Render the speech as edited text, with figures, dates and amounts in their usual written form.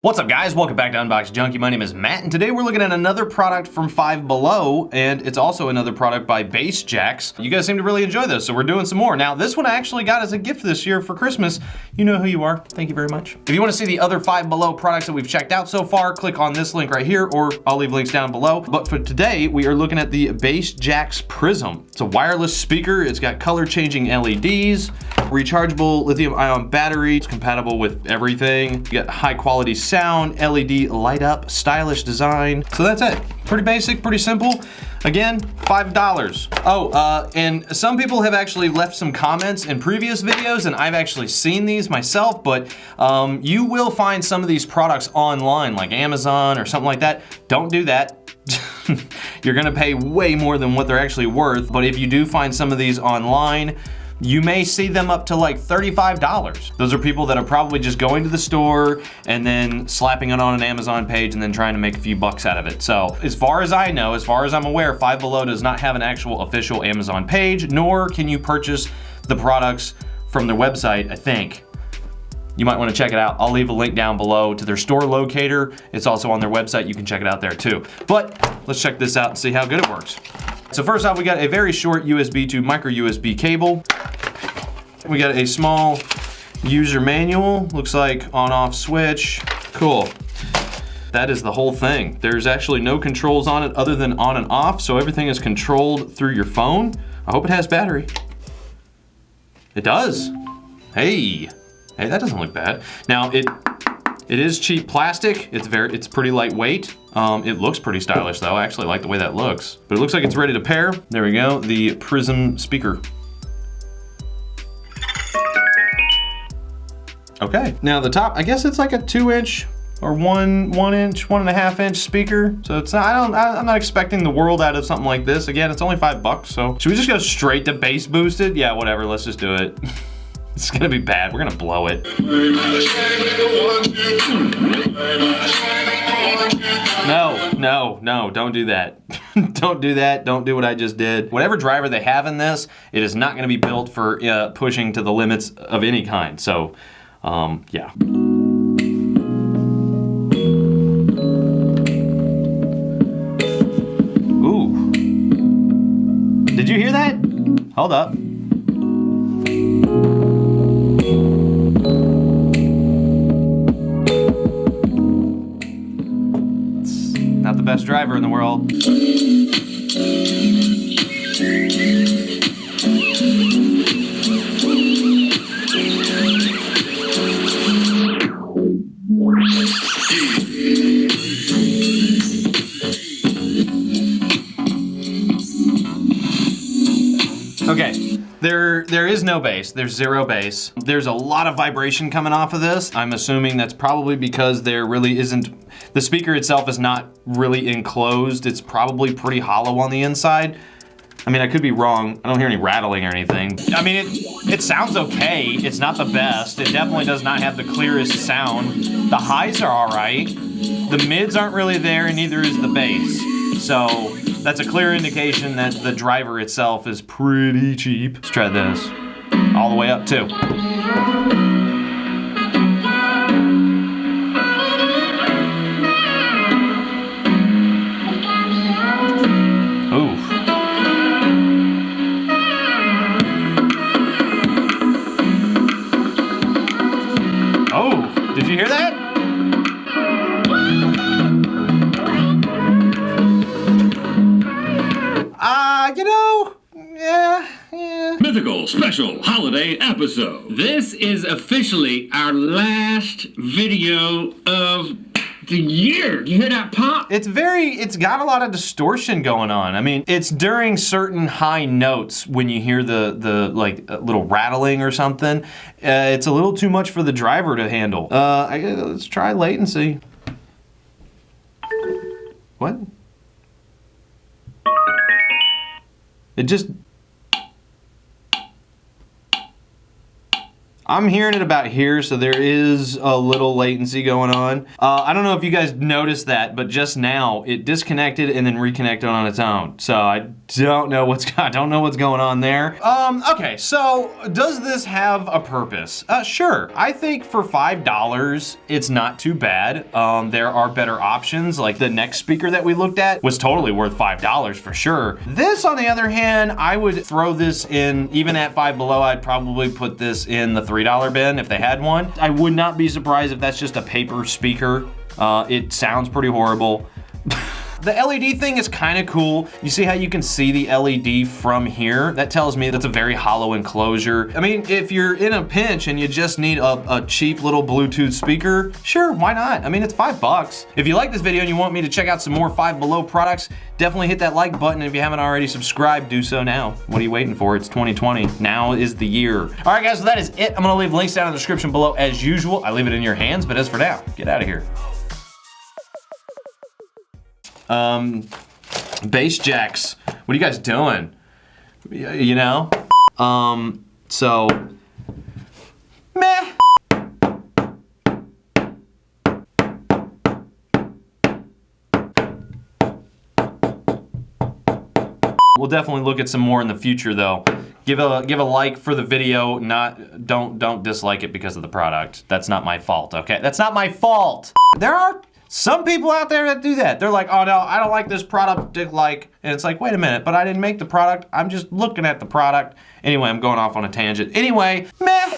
What's up guys, welcome back to Unbox Junkie. My name is Matt and today we're looking at another product from Five Below, and it's also another product by Jaxx. You guys seem to really enjoy this, so we're doing some more. Now this one I actually got as a gift this year for Christmas. You know who you are, thank you very much. If you want to see the other Five Below products that we've checked out so far, click on this link right here, or I'll leave links down below. But for today, we are looking at the Jaxx Prism. It's a wireless speaker, it's got color changing LEDs, rechargeable lithium ion battery, it's compatible with everything. You got high quality sound, LED light up, stylish design. So that's it. Pretty basic, pretty simple. Again, $5. Oh, and some people have actually left some comments in previous videos, and I've actually seen these myself, but you will find some of these products online, like Amazon or something like that. Don't do that. You're gonna pay way more than what they're actually worth, but if you do find some of these online, you may see them up to like $35. Those are people that are probably just going to the store and then slapping it on an Amazon page and then trying to make a few bucks out of it. So as far as I know, as far as I'm aware, Five Below does not have an actual official Amazon page, nor can you purchase the products from their website, I think. You might want to check it out. I'll leave a link down below to their store locator. It's also on their website. You can check it out there too. But let's check this out and see how good it works. So first off, we got a very short USB to micro USB cable. We got a small user manual. Looks like on-off switch. Cool. That is the whole thing. There's actually no controls on it other than on and off, so everything is controlled through your phone. I hope it has battery. It does. Hey, that doesn't look bad. Now it is cheap plastic. It's pretty lightweight. It looks pretty stylish though. I actually like the way that looks. But it looks like it's ready to pair. There we go, the Prism speaker. Okay, now the top, I guess it's like a 2-inch or 1.5 inch speaker. So it's not, I'm not expecting the world out of something like this. Again, it's only $5, so. Should we just go straight to bass boosted? Yeah, whatever, let's just do it. It's gonna be bad, we're gonna blow it. No, don't do that. Don't do that, don't do what I just did. Whatever driver they have in this, it is not gonna be built for pushing to the limits of any kind, so yeah. Ooh. Did you hear that? Hold up. Not the best driver in the world. Okay, there is no bass. There's zero bass. There's a lot of vibration coming off of this. I'm assuming that's probably because there really isn't, the speaker itself is not really enclosed. It's probably pretty hollow on the inside. I mean, I could be wrong. I don't hear any rattling or anything. I mean, it sounds okay. It's not the best. It definitely does not have the clearest sound. The highs are all right. The mids aren't really there, and neither is the bass. So that's a clear indication that the driver itself is pretty cheap. Let's try this. All the way up too. Ooh. Oh, did you hear that? You know, yeah. Mythical special holiday episode. This is officially our last video of the year. You hear that pop? It's got a lot of distortion going on. I mean, it's during certain high notes when you hear the like little rattling or something. It's a little too much for the driver to handle. Let's try latency. What? It just, I'm hearing it about here, so there is a little latency going on. I don't know if you guys noticed that, but just now it disconnected and then reconnected on its own. So I don't know what's going on there. Okay, so does this have a purpose? Sure. I think for $5, it's not too bad. There are better options, like the next speaker that we looked at was totally worth $5 for sure. This, on the other hand, I would throw this in, even at Five Below, I'd probably put this in the $3 bin if they had one. I would not be surprised if that's just a paper speaker. It sounds pretty horrible. The LED thing is kind of cool. You see how you can see the LED from here? That tells me that's a very hollow enclosure. I mean, if you're in a pinch and you just need a cheap little Bluetooth speaker, sure, why not? I mean, it's $5. If you like this video and you want me to check out some more Five Below products, definitely hit that like button. If you haven't already subscribed, do so now. What are you waiting for? It's 2020. Now is the year. All right, guys, so that is it. I'm gonna leave links down in the description below as usual. I leave it in your hands, but as for now, get out of here. Bass Jaxx, what are you guys doing? You know? So, meh. We'll definitely look at some more in the future though. Give a like for the video, don't dislike it because of the product. That's not my fault, okay? That's not my fault. There are some people out there that do that. They're like, oh no, I don't like this product, and it's like, wait a minute, but I didn't make the product. I'm just looking at the product. Anyway, I'm going off on a tangent. Anyway, meh.